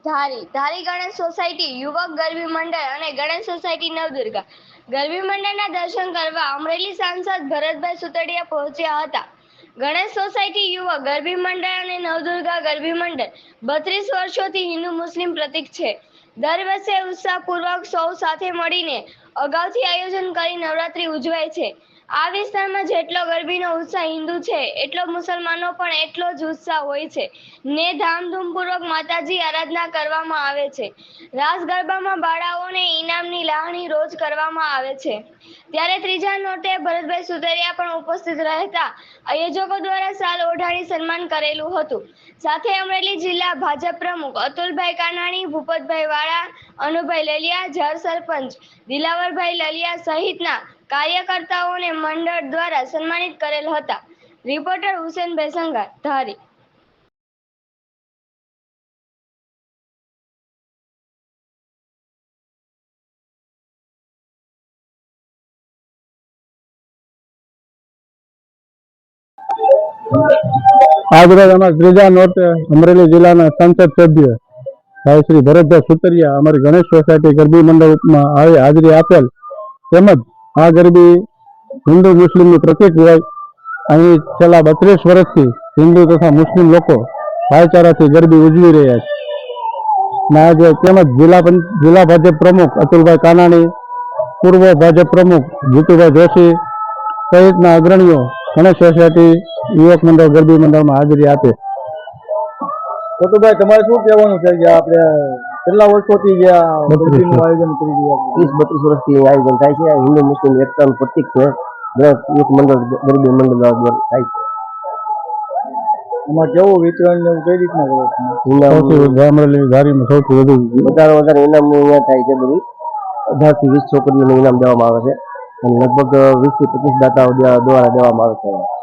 ધારી Ganesh society યુવક ગરબી મંડળ અને ગણેશ સોસાયટી નવદુર્ગા ગરબી મંડળના દર્શન કરવા અમરેલી સાંસદ ભરતભાઈ સુતડિયા પહોંચ્યા હતા. ગણેશ સોસાયટી યુવક ગરબી મંડળ અને નવદુર્ગા ગરબી મંડળ 32 વર્ષોથી હિન્દુ મુસ્લિમ પ્રતીક છે. દર વર્ષે ઉત્સાહપૂર્વક સૌ સાથે મળીને અગાઉથી આયોજન કરી નવરાત્રી ઉજવાય છે. આ વિસ્તારમાં જેટલો ગરબીનો ઉત્સાહ હિન્દુ છે એટલો મુસલમાનો પણ એટલો જ ઉત્સાહ હોય છે ને ધામધૂમપૂર્વક માતાજી આરાધના કરવામાં આવે છે. રાસ ગરબામાં બાળાઓને ઇનામની લાગણી રોજ કરવામાં આવે છે. ત્યારે ત્રીજા નોરતે ભરતભાઈ સુતરિયા પણ ઉપસ્થિત રહેતા આયોજકો દ્વારા શાલ ઓઢાડી સન્માન કરેલું હતું. સાથે અમરેલી જિલ્લા ભાજપ પ્રમુખ અતુલભાઈ કાનાણી, ભૂપતભાઈ વાળા, અનુભાઈ લલિયા, જળ સરપંચ દિલાવરભાઈ લલિયા સહિતના કાર્યકર્તાઓને મંડળ દ્વારા સન્માનિત કરેલ હતા. રિપોર્ટર હુસેનભાઈ સંઘાર, ધારી. આજરોજ અમારા ત્રીજા નોરતે અમરેલી જિલ્લાના સંસદ સભ્ય ભાઈ શ્રી ભરતભાઈ સુતરિયા અમારી ગણેશ સોસાયટી ગરબી મંડળમાં હાજરી આપેલ. તેમજ આ ગરબી હિન્દુ મુસ્લિમનું પ્રતીક હોય. અહીં છેલ્લા 32 વર્ષથી હિન્દુ તથા મુસ્લિમ લોકો ભાઈચારાથી ગરબી ઉજવી રહ્યા છે. આજે તેમજ જિલ્લા ભાજપ પ્રમુખ અતુલભાઈ કાનાણી, પૂર્વ ભાજપ પ્રમુખ જીતુભાઈ જોશી સહિતના અગ્રણીઓ ગણેશ સોસાયટી યુવક મંડળ ગરબી મંડળમાં હાજરી આપે. છોટુભાઈ, તમારે શું કહેવાનું છે કે આપણે કેટલા વર્ષોથી આયોજન કરી રહ્યા? 30-32 વર્ષથી આયોજન થાય છે. હિન્દુ મુસ્લિમ એકતાનું પ્રતીક છે. યુવક મંડળ ગરબી મંડળ દ્વારા થાય છે. એમાં કેવું વિતરણ એવું કઈ રીતના કરો છો? અમરેલી ધારીમાં સૌથી વધારે ઇનામ થાય છે. બધી 18 થી 20 છોકરીઓને ઇનામ દેવામાં આવે છે અને લગભગ 20 થી 25 દાતાઓ દ્વારા દેવામાં આવે છે.